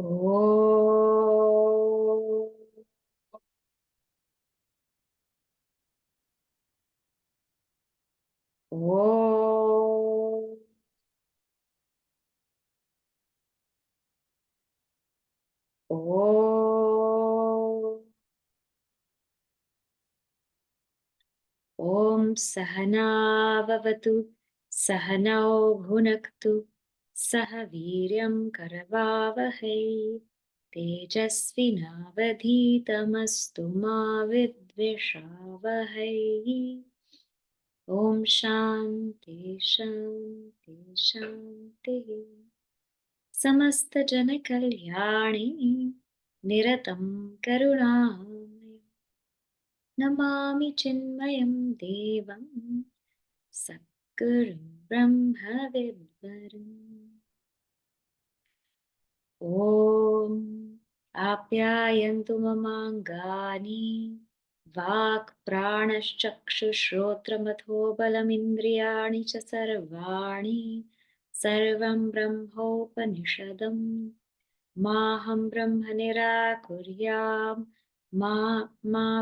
Oh. Oh. Oh. Om Sahana Vavatu Sahanao Bhunaktu Sahaviryam Karavavahai Tejasvinavadhitamastu ma vidvishavahai. Om Shanti Shanti Shanti. Samasta Jana Kalyani Niratam Karunamaya Namami Chinmayam Devam Satgurum Brahma Vidvaram. Om Apyayantu Mamangani Vak Pranashchakshushrotramatho Balamindriyani cha Sarvani Sarvam Brahmopanishadam Maham Brahma Nirakuryam Ma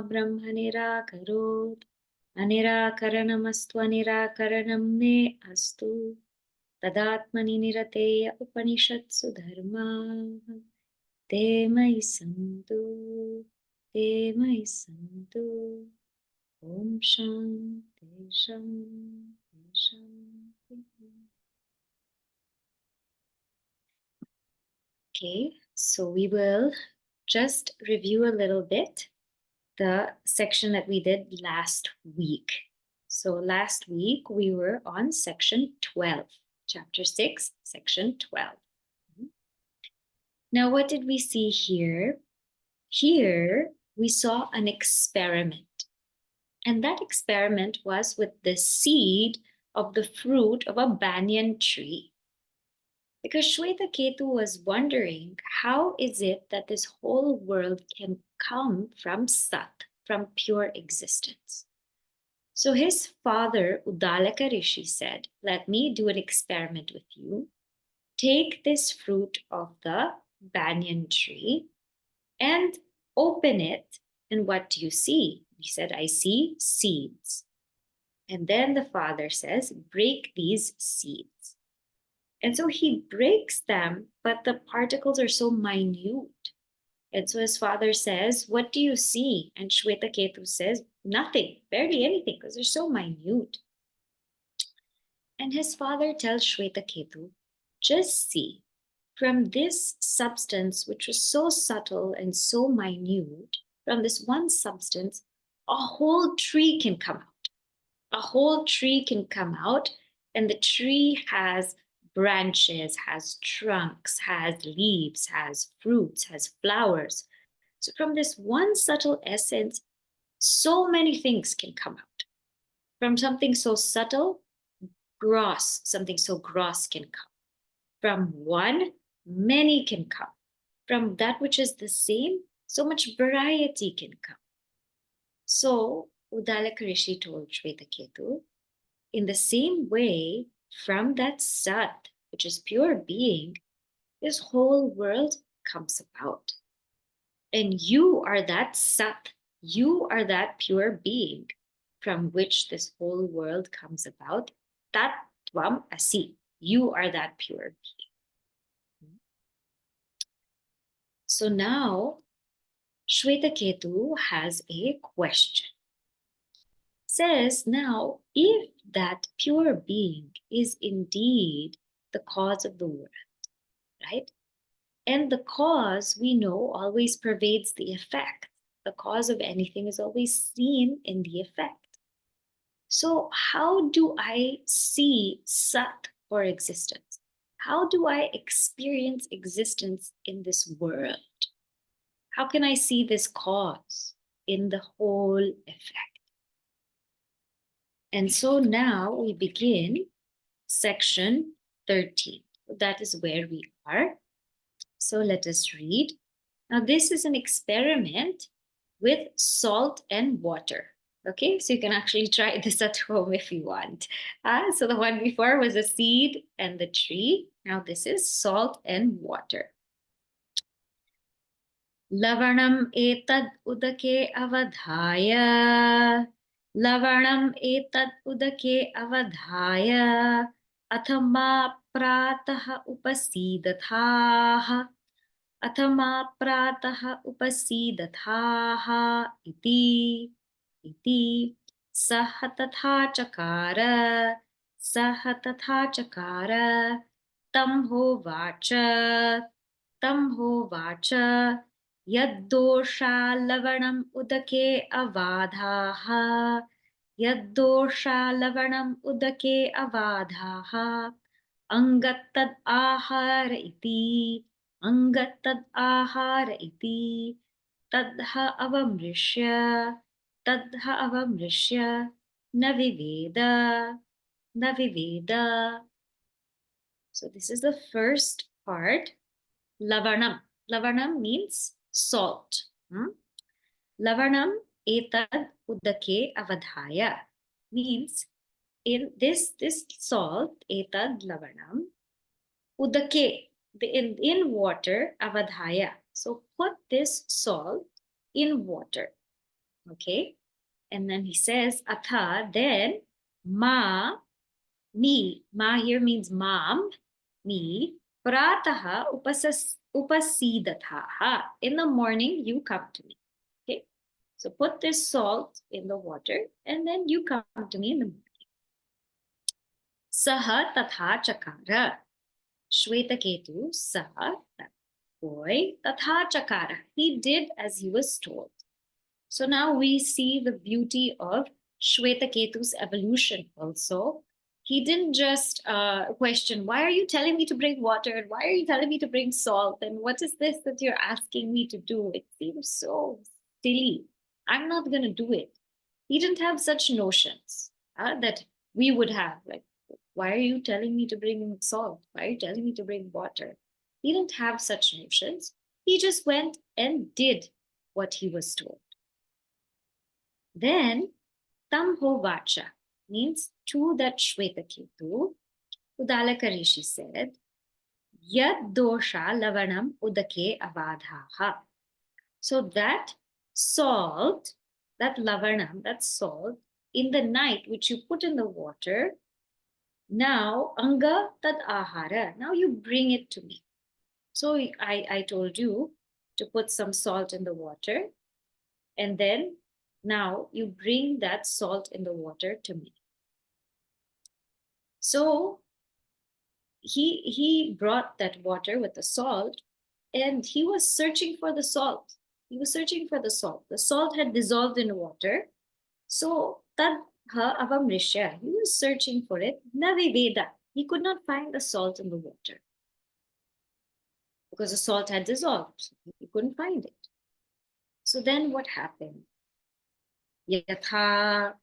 Brahma Nirakarot Anirakaranamastu Anirakaranam Me Astu Tadatmani Nirateya Upanishatsu Dharma Te Mai Santu Te Mai Santu Om Shanti Shanti Shanti. Okay, so we will just review a little bit the section that we did last week. So last week we were on section 12, chapter 6, section 12. Now, what did we see here? Here we saw an experiment. And that experiment was with the seed of the fruit of a banyan tree. Because Śvetaketu was wondering, how is it that this whole world can come from Sat, from pure existence? So his father, Uddālaka Ṛṣī, said, let me do an experiment with you. Take this fruit of the banyan tree and open it. And what do you see? He said, I see seeds. And then the father says, break these seeds. And so he breaks them, but the particles are so minute. And so his father says, what do you see? And Śvetaketu says, nothing, barely anything, because they're so minute. And his father tells Śvetaketu, just see, from this substance, which was so subtle and so minute, from this one substance, a whole tree can come out. A whole tree can come out, and the tree has branches, has trunks, has leaves, has fruits, has flowers. So from this one subtle essence, so many things can come out. From something so subtle, something so gross can come. From one, many can come. From that which is the same, so much variety can come. So Uddālaka Ṛṣī told Śvetaketu, in the same way, from that Sat, which is pure being, this whole world comes about. And you are that Sat, you are that pure being from which this whole world comes about. Tat Tvam Asi, you are that pure being. So now, Śvetaketu has a question. Says now, if that pure being is indeed the cause of the world, right? And the cause, we know, always pervades the effect. The cause of anything is always seen in the effect. So how do I see Sat or existence? How do I experience existence in this world? How can I see this cause in the whole effect? And so now we begin section 13. That is where we are. So let us read. Now this is an experiment with salt and water. Okay, so you can actually try this at home if you want. So the one before was a seed and the tree. Now this is salt and water. Lavanam etad udake avadhaya. Lavanam etad udake avadhaya. Athama prataha upasidathaha. Athama prataha upasidathaha iti saha tatha chakara tam hovacha yaddosha lavanam udake avadhaha yaddosha lavanam udake avadhaha angatad ahara iti tadha avamrishya na viveda. So this is the first part. Lavanam means salt. Lavanam etad udake avadhaya means in this salt, etad lavanam, udake, in water, avadhaya. So put this salt in water. Okay. And then he says, atha, then, ma here means mom, me, prataha upasidathaha. In the morning, you come to me. Okay. So put this salt in the water and then you come to me in the morning. Saha tatha chakara. Śvetaketu saha, that boy, tatha chakara. He did as he was told. So now we see the beauty of Śvetaketu's evolution also. He didn't just question, why are you telling me to bring water? And why are you telling me to bring salt? And what is this that you're asking me to do? It seems so silly. I'm not going to do it. He didn't have such notions that we would have. Like, why are you telling me to bring salt? Why are you telling me to bring water? He didn't have such notions. He just went and did what he was told. Then Tamhovacha means to that Śvetaketu, Uddālaka Ṛṣī said, Yad dosha lavanam udake avadhaha. So that salt, that lavanam, that salt, in the night which you put in the water, now anga tad ahara, now you bring it to me. So I told you to put some salt in the water, and then now you bring that salt in the water to me. So he brought that water with the salt, and he was searching for the salt. He was searching for the salt. The salt had dissolved in water. So tadha avamrishya, he was searching for it. Naviveda, he could not find the salt in the water because the salt had dissolved. He couldn't find it. So then what happened? Yatha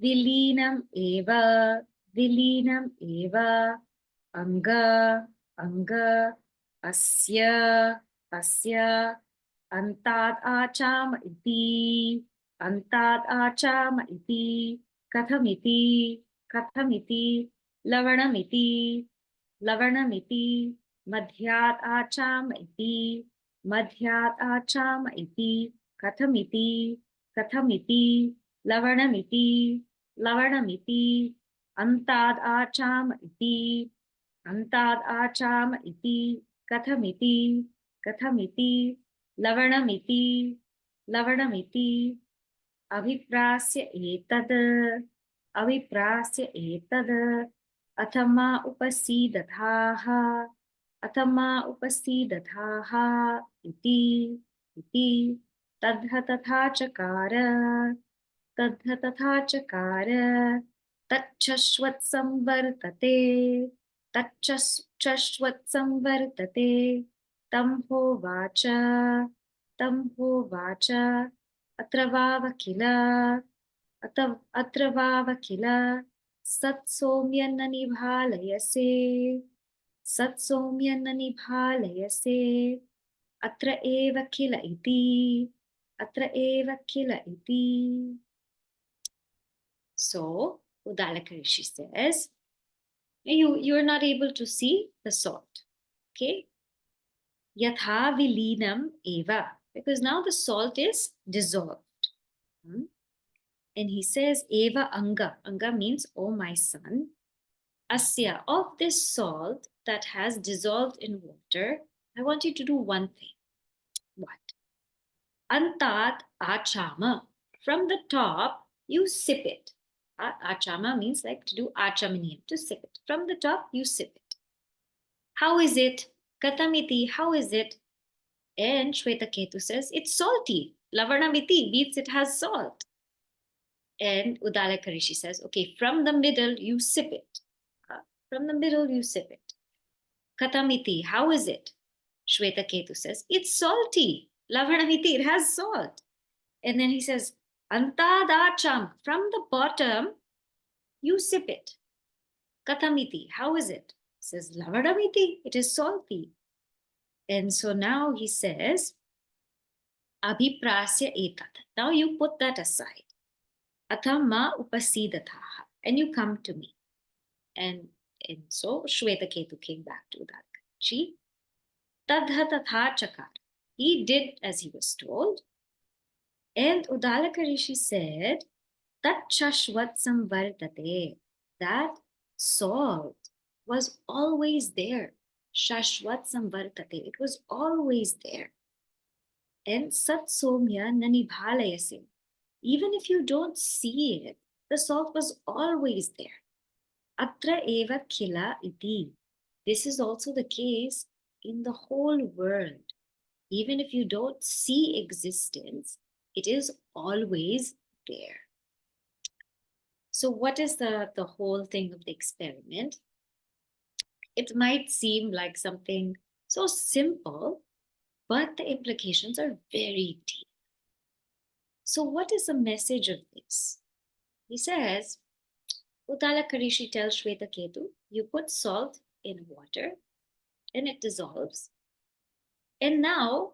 vilinam eva anga asya antad acham iti kathamiti lavanamiti madhyat acham iti kathamiti lavanamiti antad acham iti kathamiti lavanamiti अभिप्रास्य एतद् अथमा उपसीदथाः इति तद्ध तथा चकार तच्छश्वत्संवर्तते तं होवाच अत्र वाव किल सत्सौम्य न निभालयसे अत्र एव किल इति. So Uddālaka Ṛṣī says, you're not able to see the salt. Okay, Yatha vilinam eva. Because now the salt is dissolved. And he says, eva anga. Anga means, oh my son. Asya, of this salt that has dissolved in water, I want you to do one thing. What? Antat achama. From the top, you sip it. Achama means like to do achamaniyam, to sip it. From the top, you sip it. How is it? Katamiti, how is it? And Śvetaketu says, it's salty. Lavanamiti means it has salt. And Uddālaka Ṛṣī says, okay, from the middle, you sip it. From the middle, you sip it. Katamiti, how is it? Śvetaketu says, it's salty. Lavanamiti, it has salt. And then he says, Antadacham, from the bottom, you sip it. Katamiti, how is it? He says, Lavanamiti, it is salty. And so now he says, Abhiprasya etat. Now you put that aside. Atama upasidatha. And you come to me. And so Śvetaketu came back to Uddālaka Ṛṣī. Tadha tatha chakar. He did as he was told. And Uddālaka Ṛṣī said, Tat shashvat samvartate. That salt was always there. Shashvat samvartate. It was always there. And sat somya nanibhalayase. Even if you don't see it, the salt was always there. Atra eva khila iti. This is also the case in the whole world. Even if you don't see existence, it is always there. So what is the whole thing of the experiment? It might seem like something so simple, but the implications are very deep. So what is the message of this? He says, Uddālaka Ṛṣī tells Śvetaketu, you put salt in water and it dissolves. And now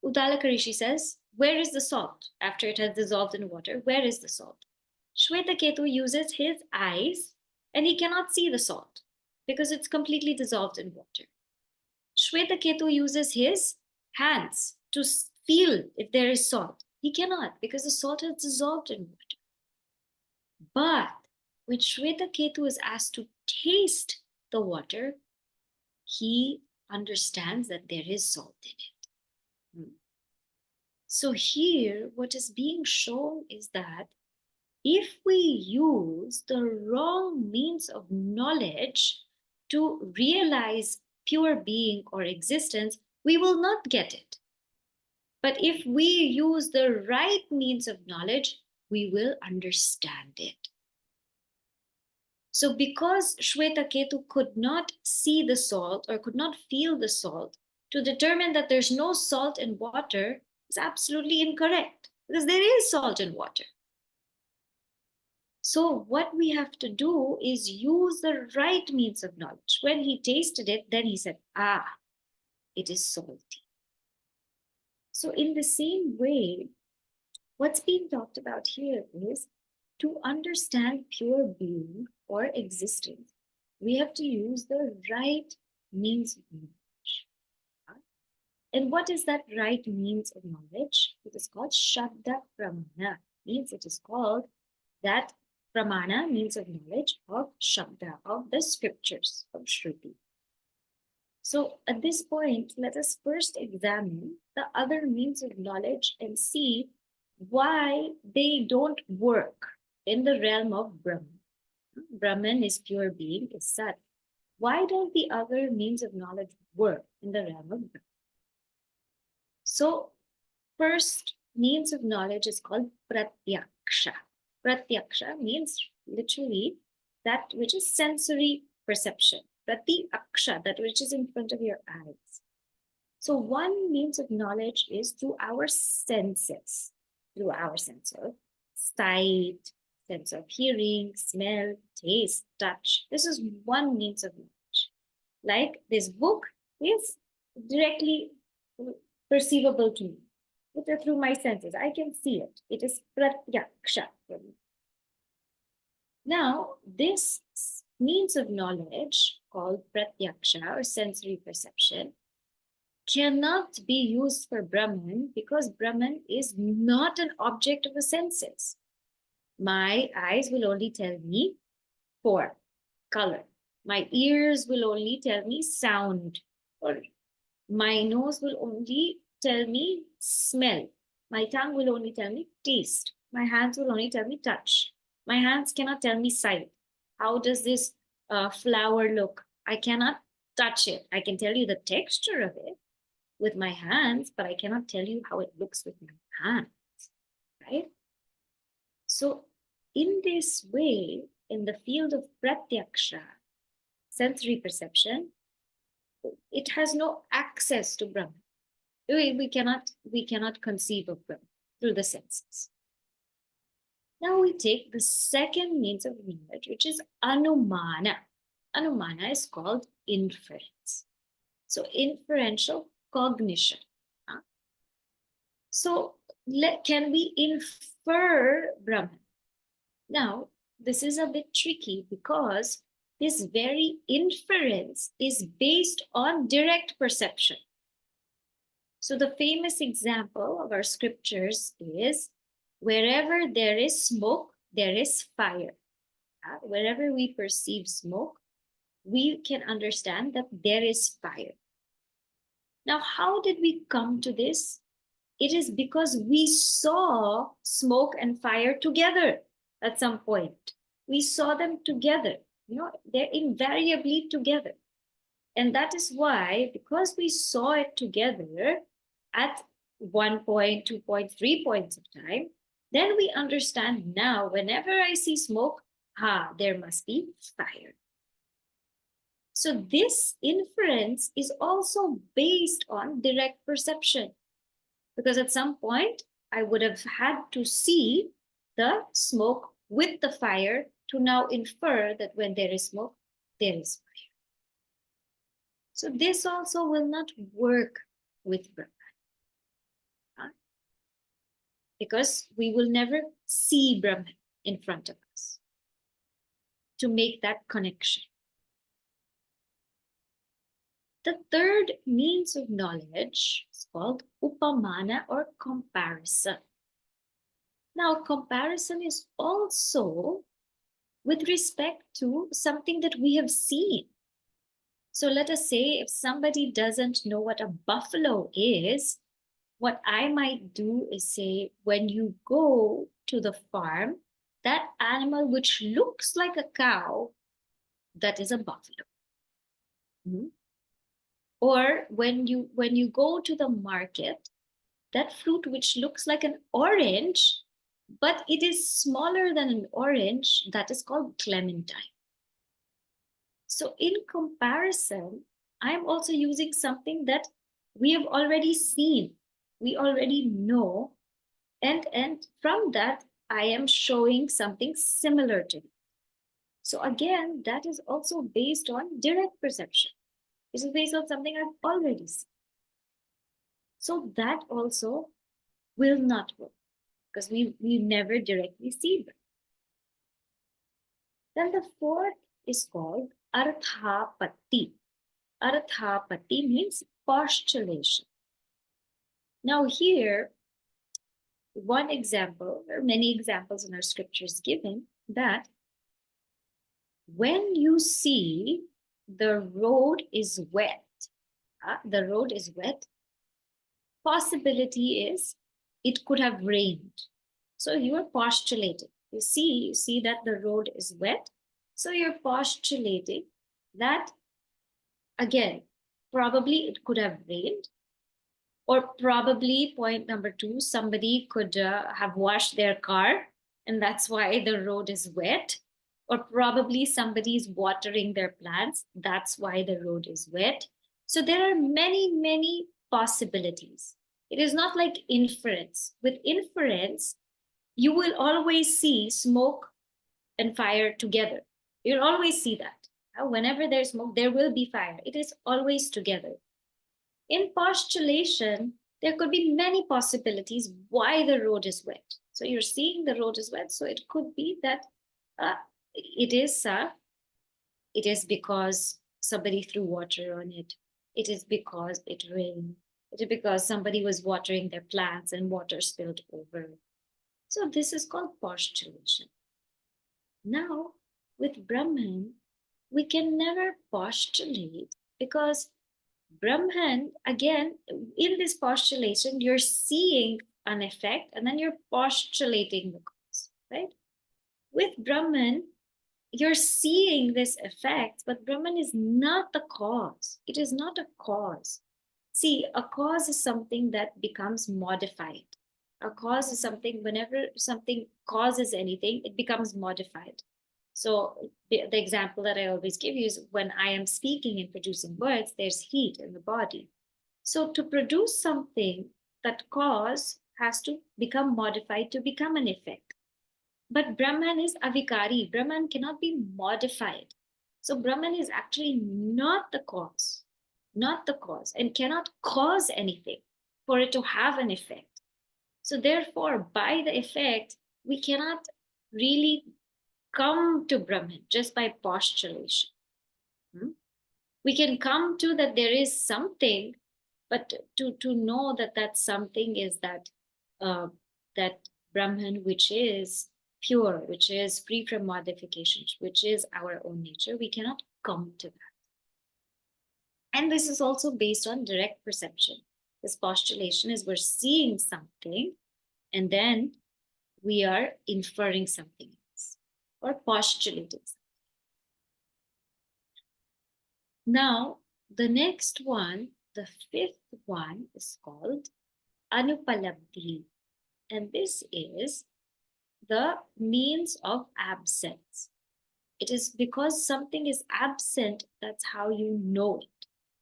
Uddālaka Ṛṣī says, where is the salt? After it has dissolved in water, where is the salt? Śvetaketu uses his eyes and he cannot see the salt because it's completely dissolved in water. Śvetaketu uses his hands to feel if there is salt. He cannot because the salt has dissolved in water. But when Śvetaketu is asked to taste the water, he understands that there is salt in it. So here, what is being shown is that if we use the wrong means of knowledge to realize pure being or existence, we will not get it. But if we use the right means of knowledge, we will understand it. So because Śvetaketu could not see the salt or could not feel the salt, to determine that there's no salt in water is absolutely incorrect because there is salt in water. So what we have to do is use the right means of knowledge. When he tasted it, then he said, it is salty. So in the same way, what's being talked about here is to understand pure being or existence, we have to use the right means of knowledge. And what is that right means of knowledge? It is called Shabda Pramana. Means it is called that Pramana, means of knowledge of Shabda, of the scriptures of Shruti. So at this point, let us first examine the other means of knowledge and see why they don't work in the realm of Brahman. Brahman is pure being, is Sat. Why don't the other means of knowledge work in the realm of Brahman? So first means of knowledge is called Pratyaksha. Pratyaksha means literally that which is sensory perception. Pratyaksha, that which is in front of your eyes. So one means of knowledge is through our senses, through our sense of sight, sense of hearing, smell, taste, touch. This is one means of knowledge. Like this book is directly perceivable to me. Through my senses, I can see it. It is pratyaksha for me. Now, this means of knowledge called pratyaksha or sensory perception cannot be used for Brahman because Brahman is not an object of the senses. My eyes will only tell me form, color. My ears will only tell me sound, or my nose will only tell me smell. My tongue will only tell me taste. My hands will only tell me touch. My hands cannot tell me sight. How does this flower look? I cannot touch it. I can tell you the texture of it with my hands, but I cannot tell you how it looks with my hands, right? So in this way, in the field of pratyaksha, sensory perception, it has no access to Brahman. We cannot conceive of Brahman through the senses. Now we take the second means of knowledge, which is anumana. Anumana is called inference. So inferential cognition. So can we infer Brahman? Now, this is a bit tricky because this very inference is based on direct perception. So the famous example of our scriptures is, wherever there is smoke, there is fire. Wherever we perceive smoke, we can understand that there is fire. Now, how did we come to this? It is because we saw smoke and fire together at some point. We saw them together. They're invariably together. And that is why, because we saw it together at 1 point, 2 point, 3 points of time, then we understand now, whenever I see smoke, there must be fire. So this inference is also based on direct perception, because at some point I would have had to see the smoke with the fire to now infer that when there is smoke, there is fire. So this also will not work with Brahman, because we will never see Brahman in front of us to make that connection. The third means of knowledge is called upamana, or comparison. Now, comparison is also with respect to something that we have seen. So let us say if somebody doesn't know what a buffalo is, what I might do is say, when you go to the farm, that animal which looks like a cow, that is a buffalo. Or when you go to the market, that fruit which looks like an orange, but it is smaller than an orange, that is called clementine. So in comparison, I'm also using something that we have already seen, we already know, and from that, I am showing something similar to it. So again, that is also based on direct perception. This is based on something I've already seen. So that also will not work, because we never directly see them. Then the fourth is called arthapatti. Arthapatti means postulation. Now here, one example, there are many examples in our scriptures given, that when you see the road is wet, possibility is it could have rained. So you are postulating. You see that the road is wet. So you're postulating that, again, probably it could have rained, or probably, point number 2, somebody could have washed their car, and that's why the road is wet. Or probably somebody is watering their plants, that's why the road is wet. So there are many, many possibilities. It is not like inference. With inference, you will always see smoke and fire together. You'll always see that. Whenever there's smoke, there will be fire. It is always together. In postulation, there could be many possibilities why the road is wet. So you're seeing the road is wet, so it could be that it is because somebody threw water on it, It is because it rained. It is because somebody was watering their plants and water spilled over. So this is called postulation. Now, with Brahman, we can never postulate because Brahman, again, in this postulation, you're seeing an effect and then you're postulating the cause, right? With Brahman, you're seeing this effect, but Brahman is not the cause. It is not a cause. See, a cause is something that becomes modified. A cause is something, whenever something causes anything, it becomes modified. So the example that I always give you is when I am speaking and producing words, there's heat in the body. So to produce something, that cause has to become modified to become an effect. But Brahman is avikari. Brahman cannot be modified. So Brahman is actually not the cause, and cannot cause anything for it to have an effect. So therefore, by the effect, we cannot really come to Brahman just by postulation. We can come to that there is something, but to know that that something is that Brahman, which is pure, which is free from modifications, which is our own nature, we cannot come to that. And this is also based on direct perception. This postulation is we're seeing something and then we are inferring something else or postulating something. Now, the next one, the fifth one, is called Anupalabdhi. And this is the means of absence. It is because something is absent, that's how you know it.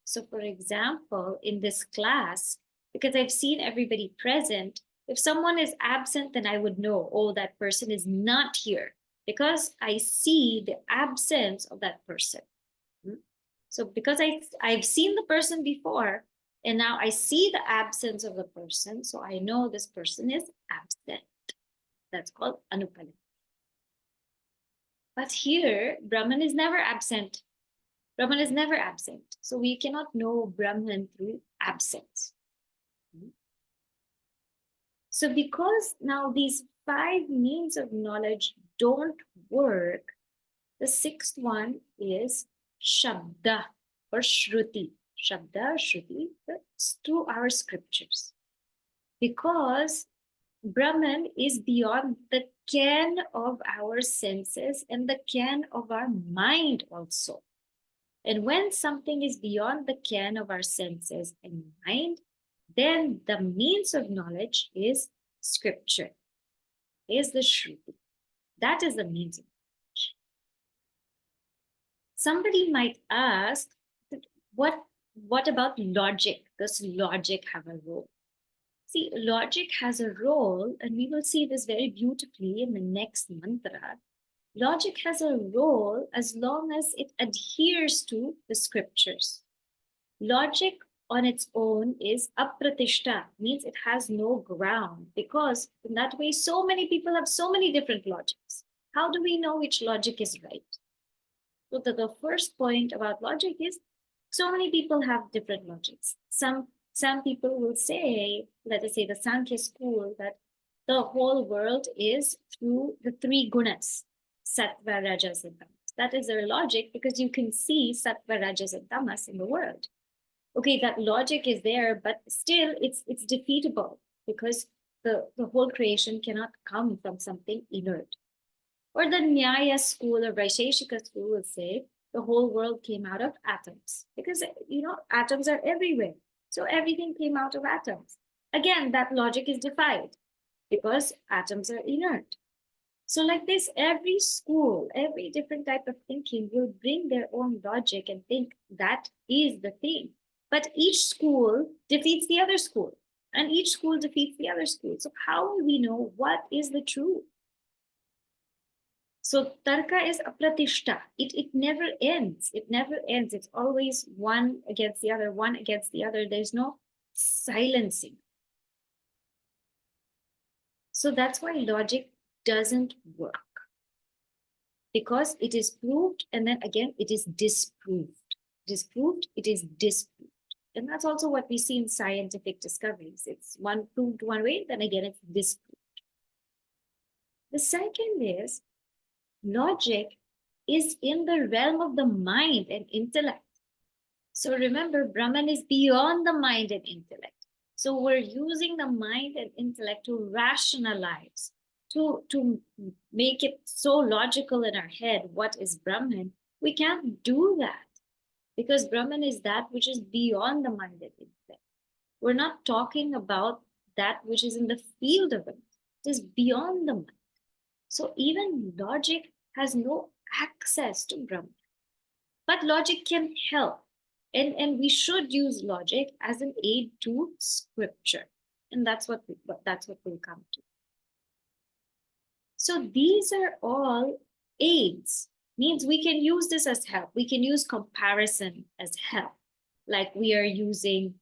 So for example, in this class, because I've seen everybody present, if someone is absent, then I would know, oh, that person is not here because I see the absence of that person. So because I've seen the person before and now I see the absence of the person, so I know this person is absent. That's called Anupalabdhi. But here, Brahman is never absent. Brahman is never absent. So we cannot know Brahman through absence. So because now these 5 means of knowledge don't work, the 6th one is Shabda or Shruti. Shabda, Shruti, that's through our scriptures. Because Brahman is beyond the ken of our senses and the ken of our mind also. And when something is beyond the ken of our senses and mind, then the means of knowledge is scripture, is the Shruti. That is the means of knowledge. Somebody might ask, what about logic? Does logic have a role? See, logic has a role, and we will see this very beautifully in the next mantra. Logic has a role as long as it adheres to the scriptures. Logic on its own is apratishta, means it has no ground, because in that way, so many people have so many different logics. How do we know which logic is right? So the first point about logic is so many people have different logics. Some people will say, let us say the Sankhya school, that the whole world is through the 3 gunas, sattva, rajas, and tamas. That is their logic because you can see sattva, rajas, and tamas in the world. Okay, that logic is there, but still it's defeatable because the whole creation cannot come from something inert. Or the Nyaya school or Vaisheshika school will say the whole world came out of atoms because, atoms are everywhere. So everything came out of atoms. Again, that logic is defied because atoms are inert. So like this, every school, every different type of thinking will bring their own logic and think that is the thing. But each school defeats the other school and each school defeats the other school. So how will we know what is the truth? So tarka is apratishta. It never ends. It never ends. It's always one against the other, one against the other. There's no silencing. So that's why logic doesn't work. Because it is proved and then again it is disproved. It is proved, it is disproved. And that's also what we see in scientific discoveries. It's one proved one way, then again it's disproved. The second is logic is in the realm of the mind and intellect. So remember, Brahman is beyond the mind and intellect. So we're using the mind and intellect to rationalize, to make it so logical in our head what is Brahman. We can't do that because Brahman is that which is beyond the mind and intellect. We're not talking about that which is in the field of it. It is beyond the mind. So even logic has no access to Brahman. But logic can help. And we should use logic as an aid to scripture. And that's what we'll come to. So these are all aids. Means we can use this as help. We can use comparison as help. Like we are using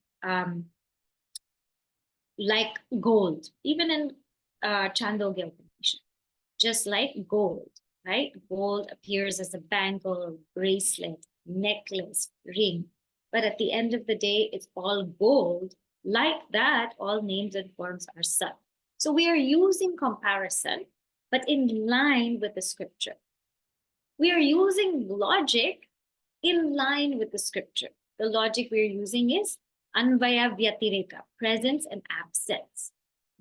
like gold, even in Chandogya Upanishad, just like gold, right? Gold appears as a bangle, bracelet, necklace, ring. But at the end of the day, it's all gold. Like that, all names and forms are sat. So we are using comparison, but in line with the scripture. We are using logic in line with the scripture. The logic we're using is Anvaya Vyatireka, presence and absence.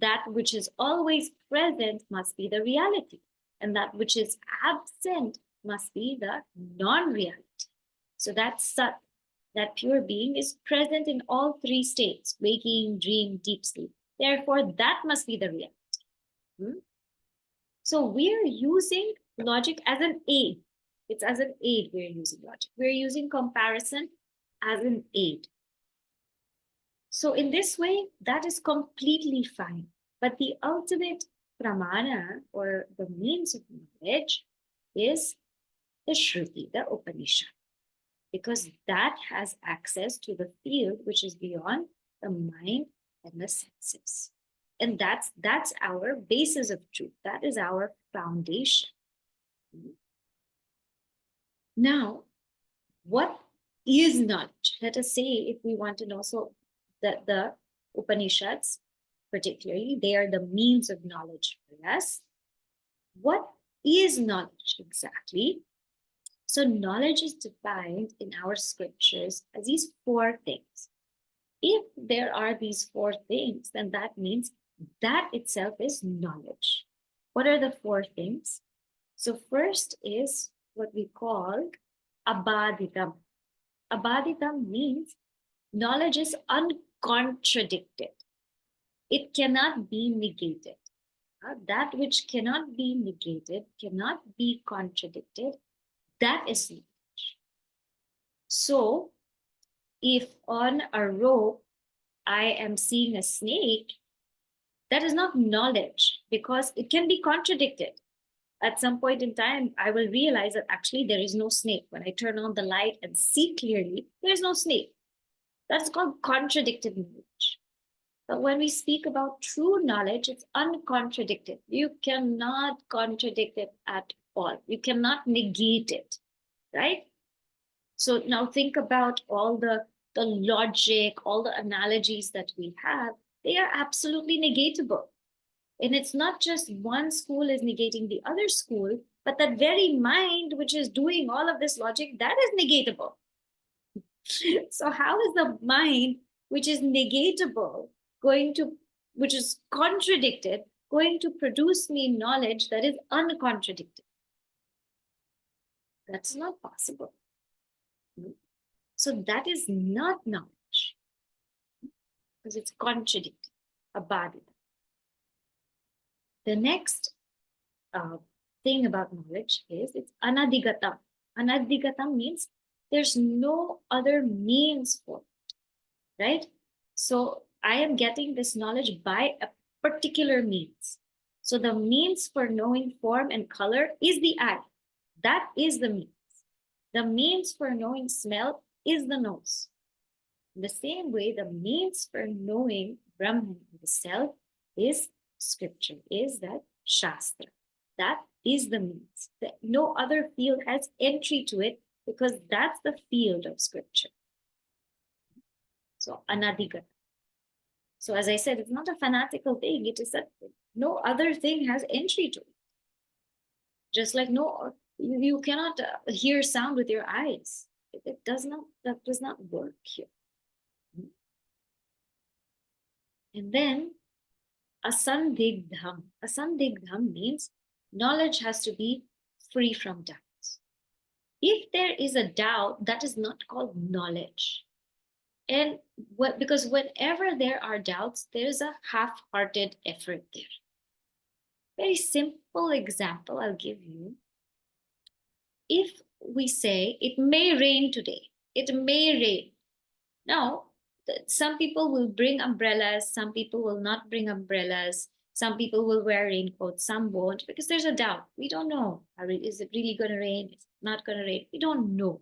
That which is always present must be the reality, and that which is absent must be the non-reality. So that's Sat, that pure being is present in all three states, waking, dream, deep sleep. Therefore, that must be the reality. So we're using logic as an aid. It's as an aid we're using logic. We're using comparison as an aid. So in this way, that is completely fine. But the ultimate pramana, or the means of knowledge, is the Shruti, the Upanishad, because that has access to the field which is beyond the mind and the senses. And that's our basis of truth. That is our foundation. Now, what is knowledge? Let us say, if we want to know, so that the Upanishads, particularly, they are the means of knowledge for us. What is knowledge exactly? So knowledge is defined in our scriptures as these four things. If there are these four things, then that means that itself is knowledge. What are the four things? So first is what we call abaditam. Abaditam means knowledge is uncontradicted. It cannot be negated. That which cannot be negated, cannot be contradicted, that is knowledge. So if on a rope I am seeing a snake, that is not knowledge because it can be contradicted. At some point in time, I will realize that actually there is no snake. When I turn on the light and see clearly, there is no snake. That's called contradicted knowledge. But when we speak about true knowledge, it's uncontradicted. You cannot contradict it at all. You cannot negate it, right? So now think about all the logic, all the analogies that we have. They are absolutely negatable. And it's not just one school is negating the other school, but that very mind which is doing all of this logic, that is negatable. So how is the mind which is negatable which is contradicted, going to produce me knowledge that is uncontradicted? That's not possible. So that is not knowledge because it's contradicted, abadita. The next thing about knowledge is it's anadigatam. Anadigatam means there's no other means for it, right? So I am getting this knowledge by a particular means. So the means for knowing form and color is the eye. That is the means. The means for knowing smell is the nose. In the same way, the means for knowing Brahman, the self, is scripture, is that Shastra. That is the means. No other field has entry to it because that's the field of scripture. So anadigata. So as I said, it's not a fanatical thing. It is that no other thing has entry to it. Just like you cannot hear sound with your eyes. That does not work here. And then asandigdham. Asandigdham means knowledge has to be free from doubts. If there is a doubt, that is not called knowledge. And because whenever there are doubts, there's a half-hearted effort there. Very simple example I'll give you. If we say it may rain today, it may rain. Now, some people will bring umbrellas, some people will not bring umbrellas, some people will wear raincoats, some won't, because there's a doubt. We don't know. Is it really going to rain? Is it not going to rain? We don't know.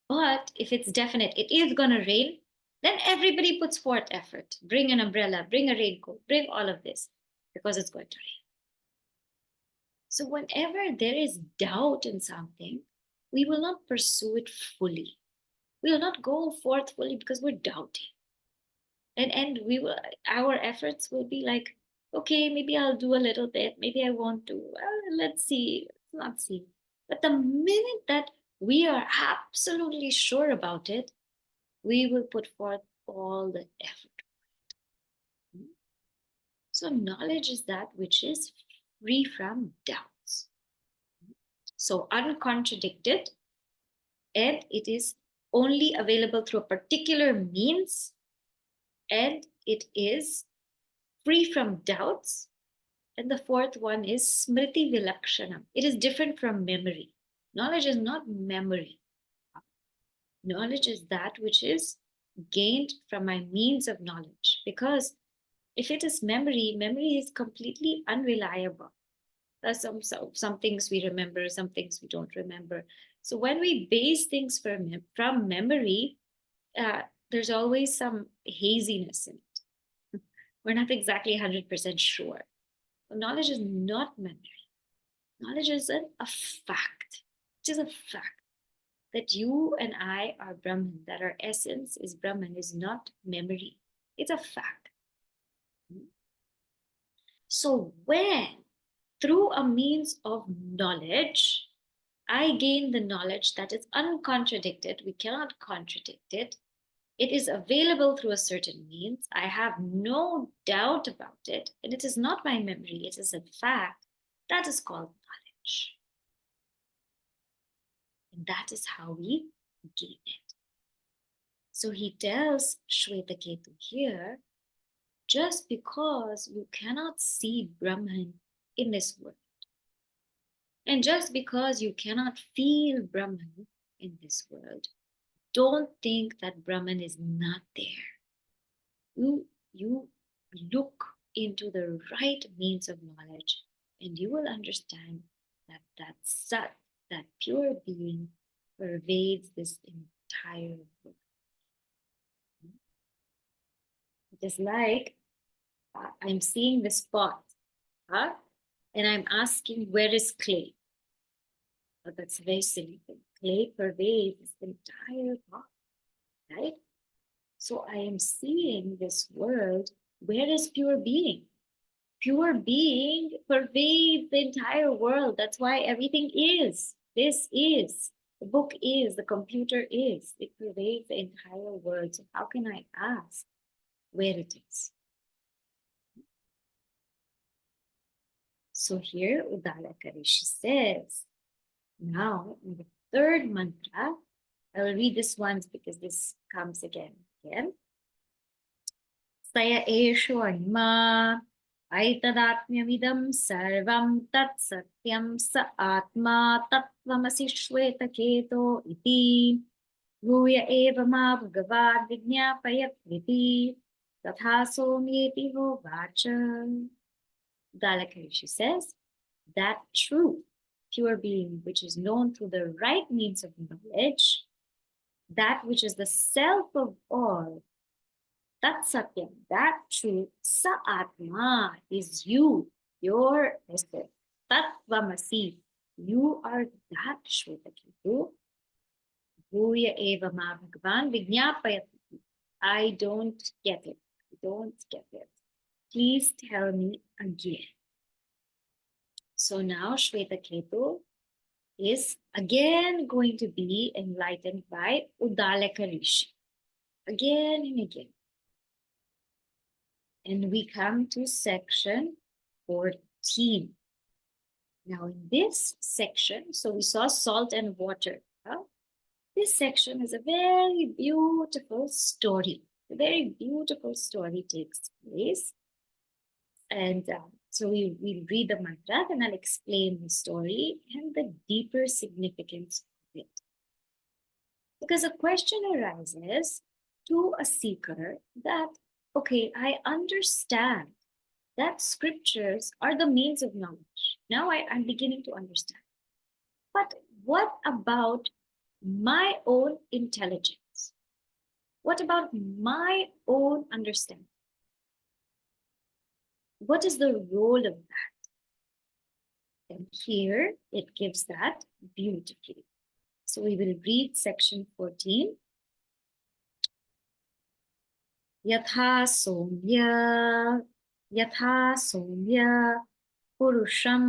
But if it's definite, it is going to rain, then everybody puts forth effort. Bring an umbrella, bring a raincoat, bring all of this, because it's going to rain. So whenever there is doubt in something, we will not pursue it fully. We will not go forth fully because we're doubting. And our efforts will be like, okay, maybe I'll do a little bit, maybe I won't do. Well, let's see, not see. But the minute that we are absolutely sure about it, we will put forth all the effort. So knowledge is that which is free from doubts. So uncontradicted, and it is only available through a particular means, and it is free from doubts. And the fourth one is smriti vilakshanam. It is different from memory. Knowledge is not memory. Knowledge is that which is gained from my means of knowledge. Because if it is memory, memory is completely unreliable. There's some things we remember, some things we don't remember. So when we base things from memory, there's always some haziness in it. We're not exactly 100% sure. Knowledge is not memory. Knowledge is a fact. It is a fact that you and I are Brahman, that our essence is Brahman, is not memory. It's a fact. So when, through a means of knowledge, I gain the knowledge that is uncontradicted, we cannot contradict it, it is available through a certain means, I have no doubt about it, and it is not my memory, it is a fact, that is called knowledge. And that is how we gain it. So he tells Śvetaketu here, just because you cannot see Brahman in this world, and just because you cannot feel Brahman in this world, don't think that Brahman is not there. You look into the right means of knowledge, and you will understand that Sat, that pure being, pervades this entire world. It is like I'm seeing this pot, and I'm asking, where is clay? But that's a very silly thing. Clay pervades the entire pot, right? So I am seeing this world. Where is pure being? Pure being pervades the entire world. That's why everything is. This is. The book is. The computer is. It pervades the entire world. So how can I ask where it is? So here Uddālaka Ṛṣī says, now in the third mantra, I will read this once because this comes again. Saya esho anima aitadatmyamidam sarvam tat satyam sa atma tattvamasi Śvetaketu iti bhuya eva ma bhagavad vidyapayat iti tatha somyeti hovacha. Uddālaka Ṛṣī says that truth, pure being, which is known through the right means of knowledge, that which is the self of all, that satyam, that truth, sa atma, is you, your essence. Tattvamasi, you are that Śvetaketu. Bhuya eva ma bhagavan vidyapayati. I don't get it. I don't get it. Please tell me again. So now Śvetaketu is again going to be enlightened by Uddālaka Ṛṣī. Again and again. And we come to section 14. Now in this section, so we saw salt and water. Huh? This section is a very beautiful story. A very beautiful story takes place. And so we'll read the mantra, then I'll explain the story and the deeper significance of it. Because a question arises to a seeker that, okay, I understand that scriptures are the means of knowledge. Now I'm beginning to understand. But what about my own intelligence? What about my own understanding? What is the role of that? And here it gives that beautifully. So we will read section 14. Yatha somya purusham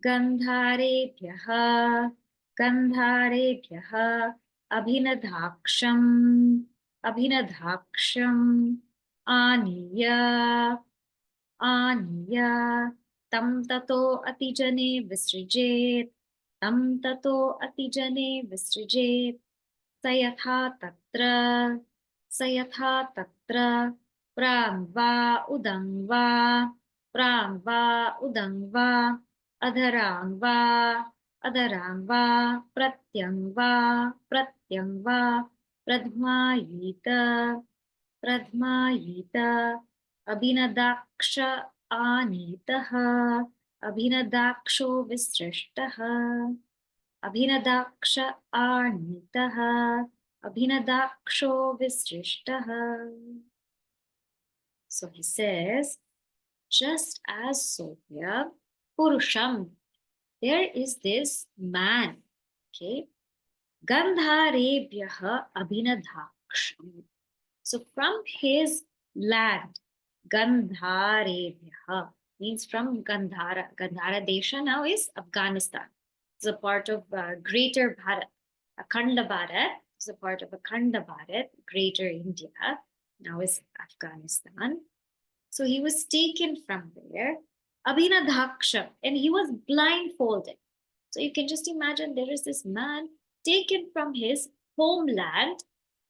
gandharebhyah abhinadhaksham aniya tam tato atijane visrijet sayatha tatra pramva udangva adharangva pratyangva pradmayita abhinadaksha anitaha abhinadaksho visrishtaha abhinadaksha anitaha abhinadaksho visrishtaha. So he says, just as Sophia, Purusham, there is this man, okay? Gandharebhyah abhinadaksham. So from his land, Gandharebhyah means from Gandhara. Gandhara Desha now is Afghanistan. It's a part of Greater Bharat. Akhanda Bharat is a part of Akhanda Bharat, Greater India. Now is Afghanistan. So he was taken from there, Abhinadhaksha, and he was blindfolded. So you can just imagine there is this man taken from his homeland,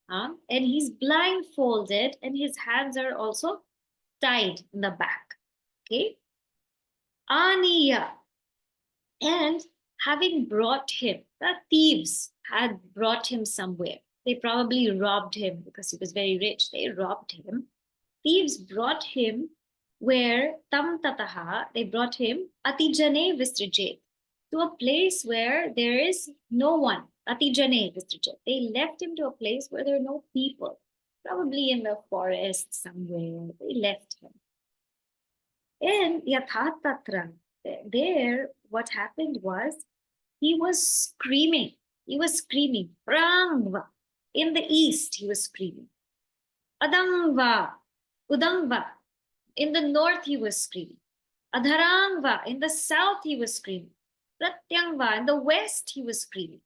and he's blindfolded, and his hands are also tied in the back. Okay. Aniya, and having brought him, the thieves had brought him somewhere. They probably robbed him because he was very rich. They robbed him. Thieves brought him where tam tataha, they brought him atijane visrijet, to a place where there is no one. Atijane visrijet. They left him to a place where there are no people, probably in the forest somewhere. They left him. And yatha tatra, there what happened was he was screaming. He was screaming. Prangva. In the east, he was screaming. Adangva. Udangva. In the north, he was screaming. Adharangva. In the south, he was screaming. Pratyangva. In the west, he was screaming.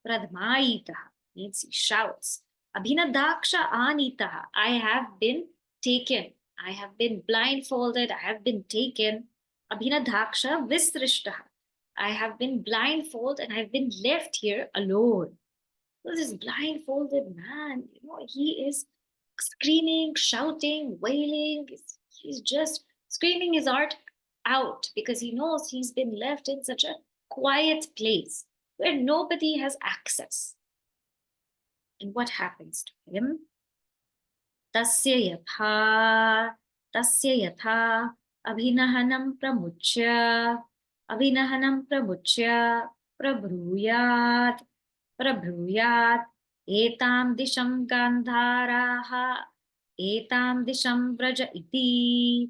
Pradmayitaha means he shouts. Abhinadaksha anitaha. I have been taken. I have been blindfolded. I have been taken. Abhinadaksha visrishtaha. I have been blindfolded and I've been left here alone. So this blindfolded man, he is screaming, shouting, wailing. He's just screaming his heart out because he knows he's been left in such a quiet place where nobody has access. And what happens to him? Tasya yatha abhinahanam pramuchya prabhruyat etam disham gandharaha etam disham vraja iti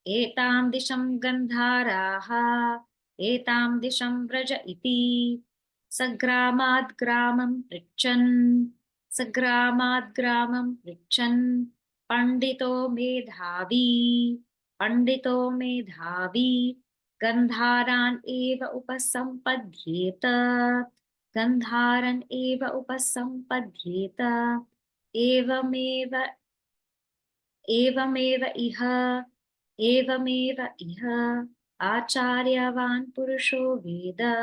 etam disham gandharaha etam disham vraja iti sagramad gramam prichan Sagramad gramam prichan pandito medhavi gandharan eva upasampadhyeta evameva evameva iha acharyavan purusho veda.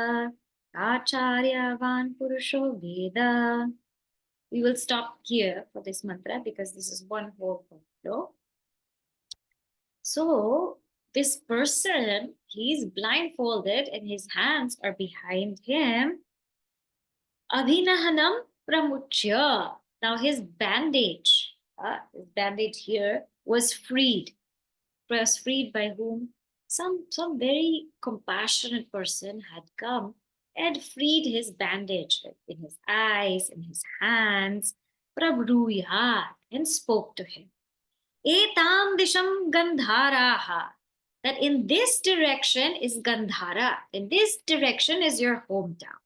We will stop here for this mantra because this is one whole flow. So this person, he's blindfolded and his hands are behind him. Abhinahanam pramuchya. Now his bandage here was freed. Was freed by whom? Some very compassionate person had come and freed his bandage in his eyes, in his hands, prabhruyat, and spoke to him. Etam disham gandharaha. That in this direction is Gandhara. In this direction is your hometown.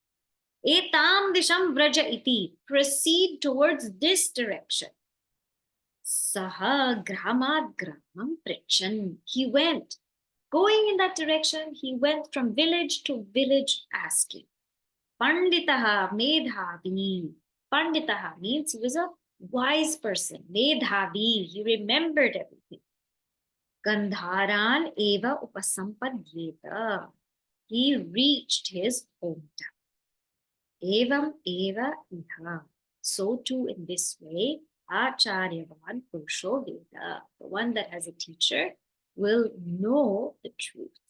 Etam disham vraja iti. Proceed towards this direction. Saha gramad gramam prichan. He went. Going in that direction, he went from village to village asking. Panditaha medhavi. Panditaha means he was a wise person. Medhavi, he remembered everything. Gandharan eva upasampadhyeta. He reached his hometown. Evam eva iha. So too in this way, acharyavan purusho veda. The one that has a teacher will know the truth.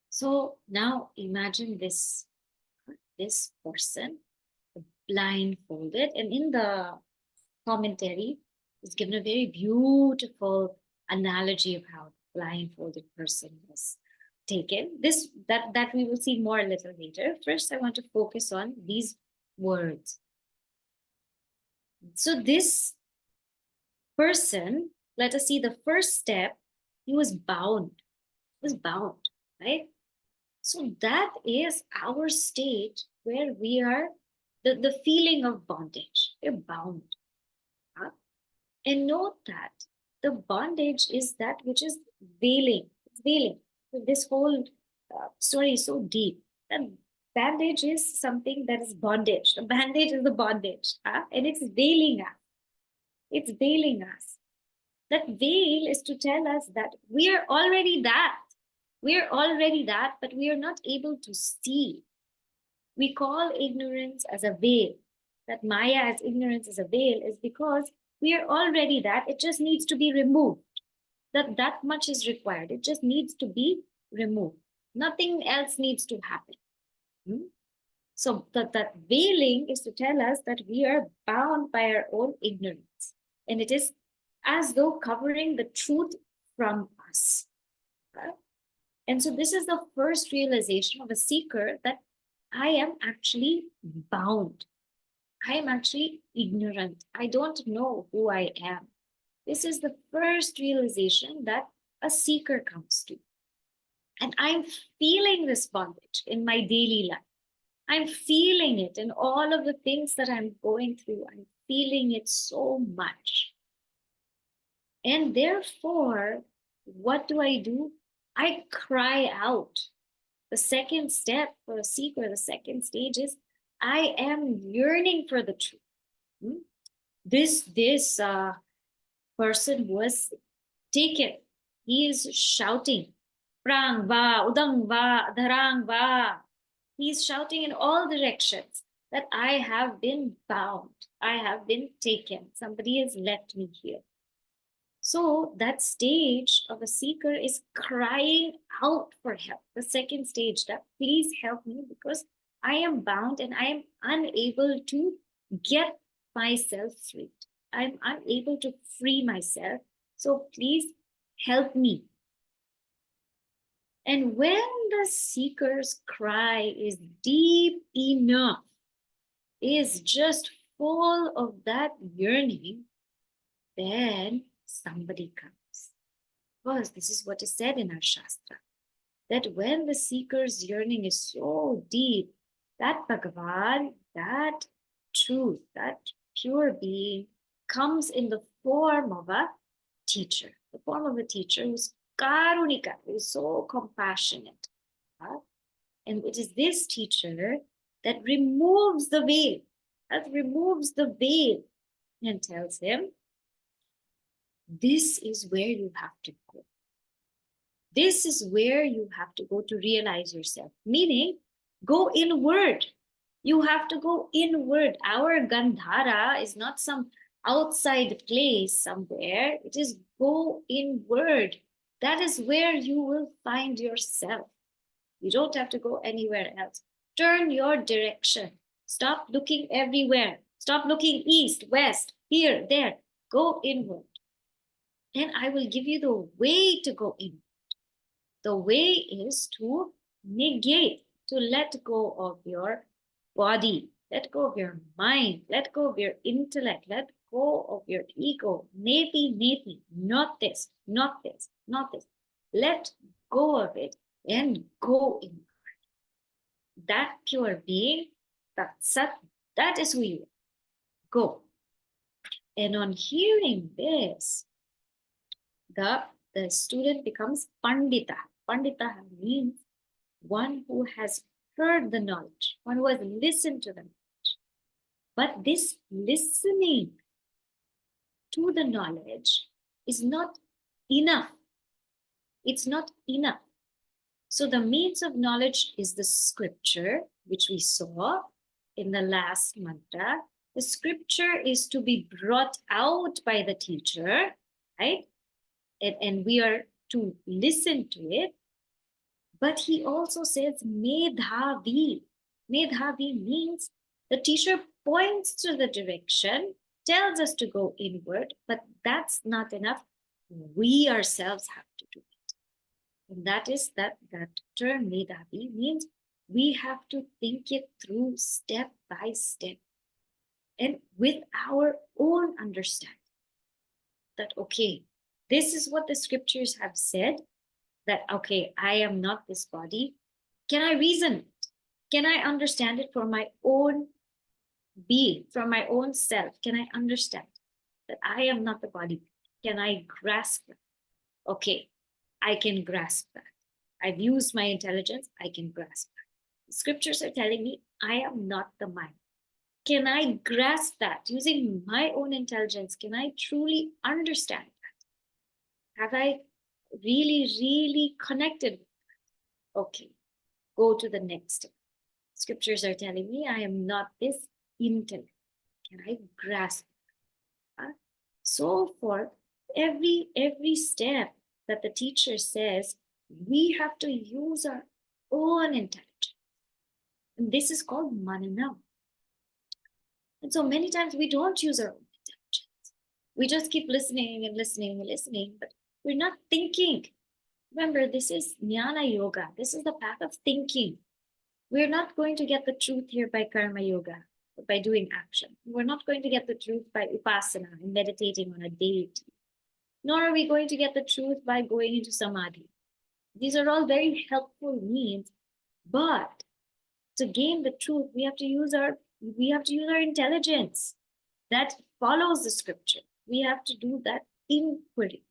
So now imagine this person blindfolded, and in the commentary is given a very beautiful analogy of how the blindfolded person was taken. That we will see more a little later. First, I want to focus on these words. So this person, let us see the first step, he was bound. Right? So that is our state where we are, the feeling of bondage. We're bound. And note that the bondage is that which is veiling. It's veiling. This whole story is so deep. And bandage is something that is bondage. The bandage is the bondage. And it's veiling us. It's veiling us. That veil is to tell us that we are already that. We are already that, but we are not able to see. We call ignorance as a veil. That Maya as ignorance as a veil is because we are already that. It just needs to be removed. That much is required. It just needs to be removed. Nothing else needs to happen. So that veiling is to tell us that we are bound by our own ignorance. And it is as though covering the truth from us. Right? And so this is the first realization of a seeker, that I am actually bound. I am actually ignorant. I don't know who I am. This is the first realization that a seeker comes to. And I'm feeling this bondage in my daily life. I'm feeling it in all of the things that I'm going through. I'm feeling it so much. And therefore, what do? I cry out. The second step for a seeker, the second stage is, I am yearning for the truth. This person was taken. He is shouting, Prang va, Udang va, Dharang va. He's shouting in all directions that I have been bound. I have been taken. Somebody has left me here. So that stage of a seeker is crying out for help. The second stage, that please help me because I am bound and I am unable to get myself freed. I'm unable to free myself. So please help me. And when the seeker's cry is deep enough, is just full of that yearning, then somebody comes. Because this is what is said in our Shastra, that when the seeker's yearning is so deep, that Bhagavan, that truth, that pure being comes in the form of a teacher, the form of a teacher who's karunika, who's so compassionate. And it is this teacher that removes the veil, and tells him, this is where you have to go. This is where you have to go to realize yourself. Meaning, go inward. You have to go inward. Our Gandhara is not some outside place somewhere. It is go inward. That is where you will find yourself. You don't have to go anywhere else. Turn your direction. Stop looking everywhere. Stop looking east, west, here, there. Go inward. And I will give you the way to go inward. The way is to negate, to let go of your body, let go of your mind, let go of your intellect, let go of your ego. Neti, not this, not this, not this. Let go of it and go inward. That pure being, that Sat, that is who you are. Go. And on hearing this, the student becomes Pandita. Pandita means one who has heard the knowledge, one who has listened to the knowledge. But this listening to the knowledge is not enough. It's not enough. So the means of knowledge is the scripture, which we saw in the last mantra. The scripture is to be brought out by the teacher, right? And we are to listen to it. But he also says medhavi. Medhavi means the teacher points to the direction, tells us to go inward, but that's not enough. We ourselves have to do it. And that is that term medhavi means we have to think it through step by step and with our own understanding. That, okay, this is what the scriptures have said, that, okay, I am not this body. Can I reason it? Can I understand it for my own being, from my own self? Can I understand that I am not the body? Can I grasp it? Okay, I can grasp that. I've used my intelligence, I can grasp that. The scriptures are telling me I am not the mind. Can I grasp that using my own intelligence? Can I truly understand that? Have I really connected with that? Okay, go to the next step. Scriptures are telling me I am not this intellect. Can I grasp that? So forth, every step that the teacher says, we have to use our own intelligence. And this is called manana. And so many times we don't use our own intelligence. We just keep listening and listening and listening, but we're not thinking. Remember, this is jnana yoga. This is the path of thinking. We're not going to get the truth here by karma yoga, by doing action. We're not going to get the truth by upasana and meditating on a deity. Nor are we going to get the truth by going into samadhi. These are all very helpful means, but to gain the truth, we have to use our intelligence that follows the scripture. We have to do that inquiry,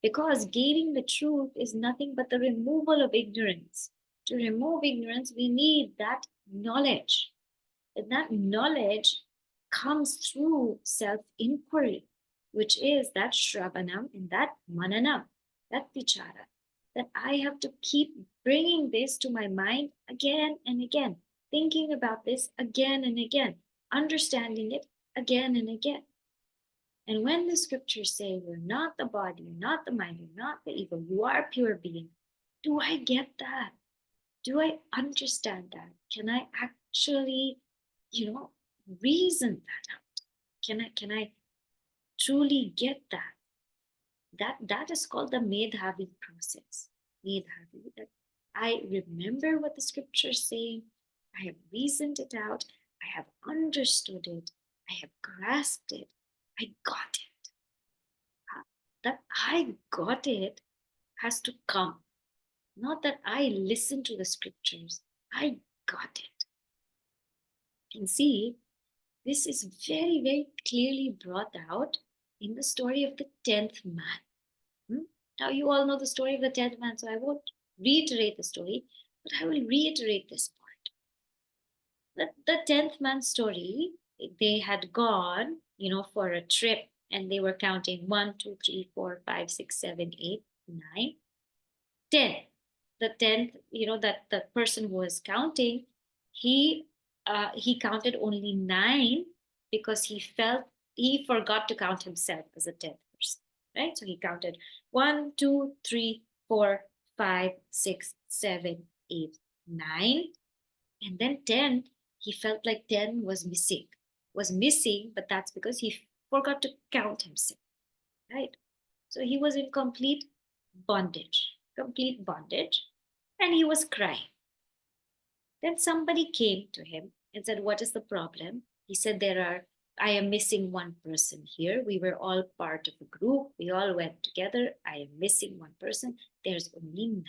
because gaining the truth is nothing but the removal of ignorance. To remove ignorance, we need that knowledge. And that knowledge comes through self-inquiry, which is that shravanam and that mananam, that vichara, that I have to keep bringing this to my mind again and again, thinking about this again and again, understanding it again and again. And when the scriptures say you're not the body, you're not the mind, you're not the ego, you are pure being, do I get that? Do I understand that? Can I actually, reason that out? Can I truly get that? That is called the medhavi process. Medhavi, that I remember what the scriptures say, I have reasoned it out, I have understood it, I have grasped it, I got it. That I got it has to come. Not that I listened to the scriptures, I got it. And see, This is very, very clearly brought out in the story of the 10th man. Now, you all know the story of the 10th man, so I won't reiterate the story, but I will reiterate this part. The 10th man story, they had gone, for a trip, and they were counting 1, 2, 3, 4, 5, 6, 7, 8, 9, 10. The 10th, that person who was counting, he counted only 9 because he forgot to count himself as a 10th person, right? So he counted 1, 2, 3, 4, 5, 6, 7, 8, 9, and then 10. He felt like 10 was missing, but that's because he forgot to count himself, right? So he was in complete bondage, and he was crying. Then somebody came to him and said, "What is the problem?" He said, I am missing one person here. We were all part of a group. We all went together. I am missing one person. There's only 9.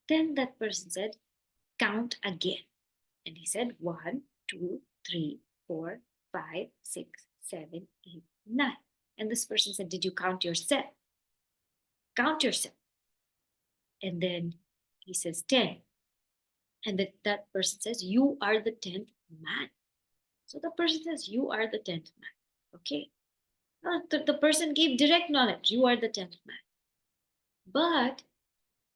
Then that person said, "Count again." And he said, 1, 2, 3, 4, 5, 6, 7, 8, 9. And this person said, "Did you count yourself? Count yourself." And then he says, 10. And that person says, "You are the 10th man." So the person says, "You are the 10th man." Okay. The person gave direct knowledge. You are the 10th man. But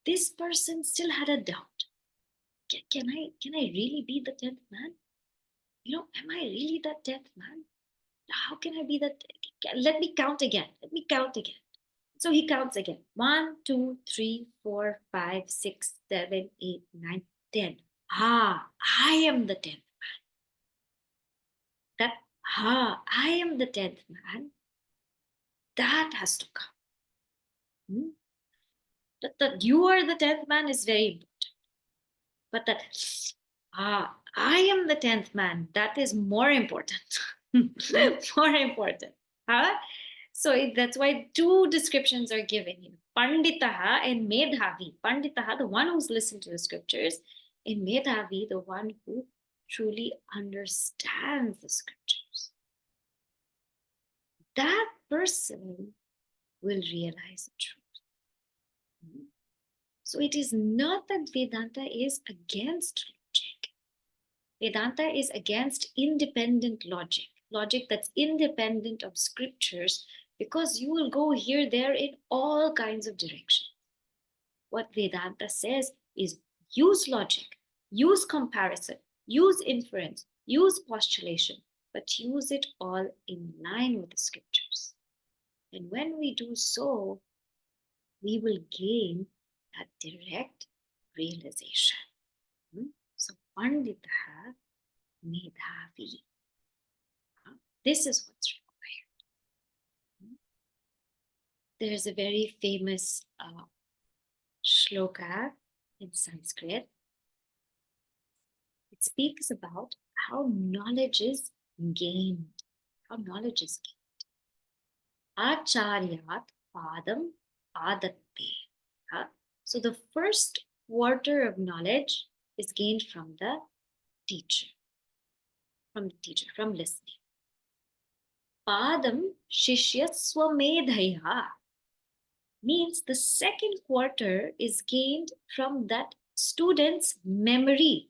this person still had a doubt. Can I really be the 10th man? Am I really the 10th man? How can I be that? Let me count again. So he counts again. 1, 2, 3, 4, 5, 6, 7, 8, 9, 10. I am the 10th man. I am the 10th man. That has to come. That you are the 10th man is very important. But I am the 10th man, that is more important. More important. Huh? So that's why 2 descriptions are given. Panditaha and Medhavi. Panditaha, the one who's listened to the scriptures, and Medhavi, the one who truly understands the scriptures. That person will realize the truth. So it is not that Vedanta is against logic. Vedanta is against independent logic that's independent of scriptures, because you will go here, there, in all kinds of directions. What Vedanta says is use logic, use comparison, use inference, use postulation, but use it all in line with the scriptures. And when we do so, we will gain that direct realization. So Panditaha Medhavi. This is what's required. There's a very famous shloka in Sanskrit. It speaks about how knowledge is gained. Acharyat padam adatte. So the first quarter of knowledge is gained from the teacher, from listening. Padam shishya swamedhaya means the second quarter is gained from that student's memory,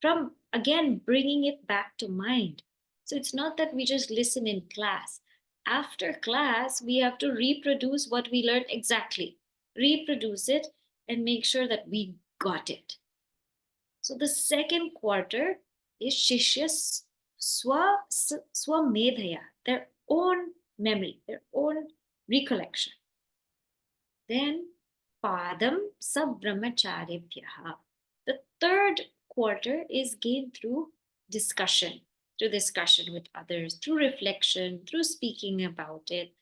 from again bringing it back to mind. So it's not that we just listen in class. After class, we have to reproduce what we learned exactly, reproduce it, and make sure that we got it. So the second quarter is Shishya Swamedhaya, their own memory, their own recollection. Then Padam Sabrahmacharibhyaha. The third quarter is gained through discussion with others, through reflection, through speaking about it,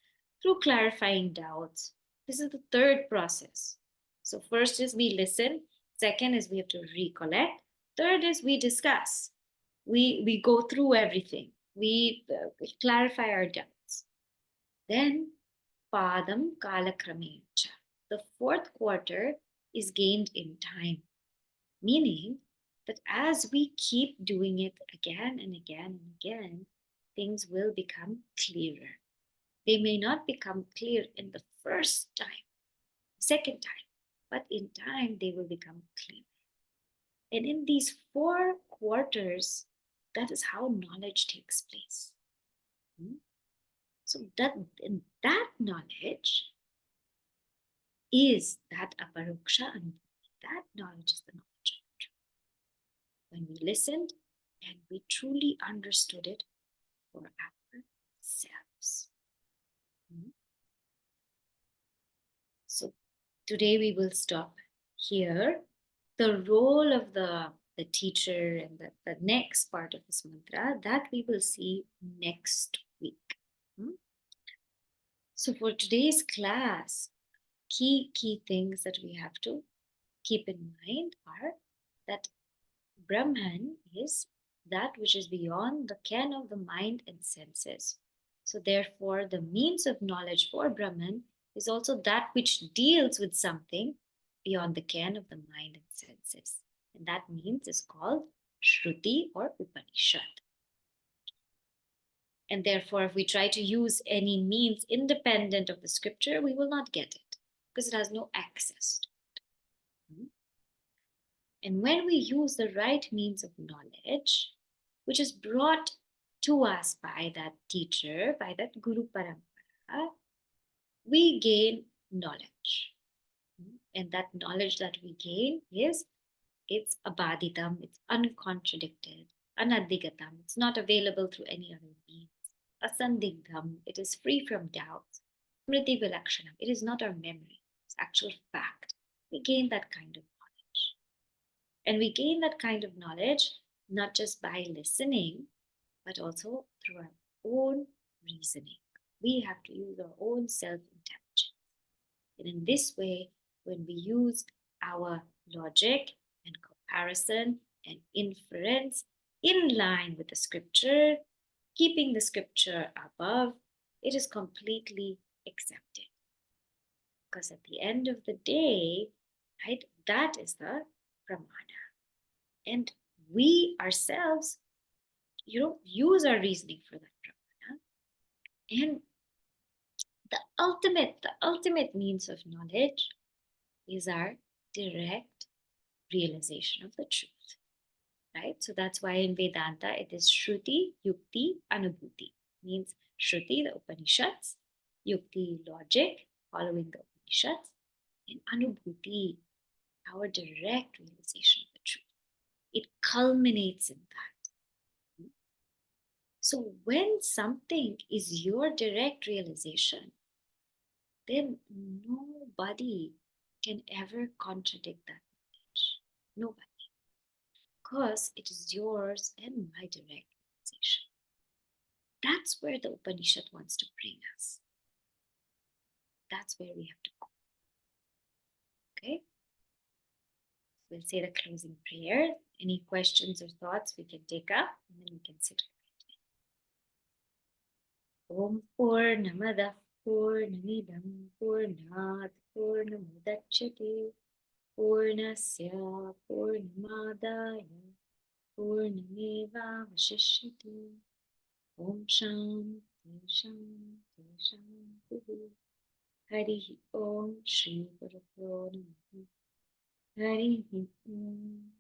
through clarifying doubts. This is the third process. So first is we listen, second is we have to recollect, third is we discuss. We go through everything. We clarify our doubts. Then Padam Kalakramecha. The fourth quarter is gained in time, meaning that as we keep doing it again and again and again, things will become clearer. They may not become clear in the first time, second time, but in time they will become clear. And in these 4 quarters, that is how knowledge takes place. So that knowledge is that aparoksha anubhuti. That knowledge is the knowledge of truth. When we listened and we truly understood it for ourselves. So today we will stop here. The role of the teacher and the next part of this mantra, that we will see next week. So for today's class, key things that we have to keep in mind are that Brahman is that which is beyond the ken of the mind and senses. So therefore, the means of knowledge for Brahman is also that which deals with something beyond the ken of the mind and senses. And that means is called Shruti or Upanishad. And therefore, if we try to use any means independent of the scripture, we will not get it because it has no access to it. And when we use the right means of knowledge, which is brought to us by that teacher, by that Guru Parampara, we gain knowledge. And that knowledge that we gain it's abaditam, it's uncontradicted, anaddigatam, it's not available through any other means. Asandigdham, it is free from doubts. Smriti vilakshanam, it is not our memory, it's actual fact. We gain that kind of knowledge. And we gain that kind of knowledge not just by listening, but also through our own reasoning. We have to use our own self-intelligence. And in this way, when we use our logic and comparison and inference in line with the scripture, keeping the scripture above, it is completely accepted. Because at the end of the day, right, that is the pramana. And we ourselves, use our reasoning for that pramana. And the ultimate means of knowledge is our direct realization of the truth. Right? So that's why in Vedanta it is Shruti, Yukti, Anubhuti. Means Shruti, the Upanishads, Yukti, logic, following the Upanishads, and Anubhuti, our direct realization of the truth. It culminates in that. So when something is your direct realization, then nobody can ever contradict that knowledge. Nobody. Because it is yours and my direct realization. That's where the Upanishad wants to bring us. That's where we have to go. Okay? We'll say the closing prayer. Any questions or thoughts we can take up, and then we can sit quietly. Om Purnamada Purnamidam Purnat Purnamudachyate Purnasya Purnamadaya Purnameva Vashishyate. Om Shanti Shanti Shanti. Hari Om Shri Guru Namaha. Hari Om.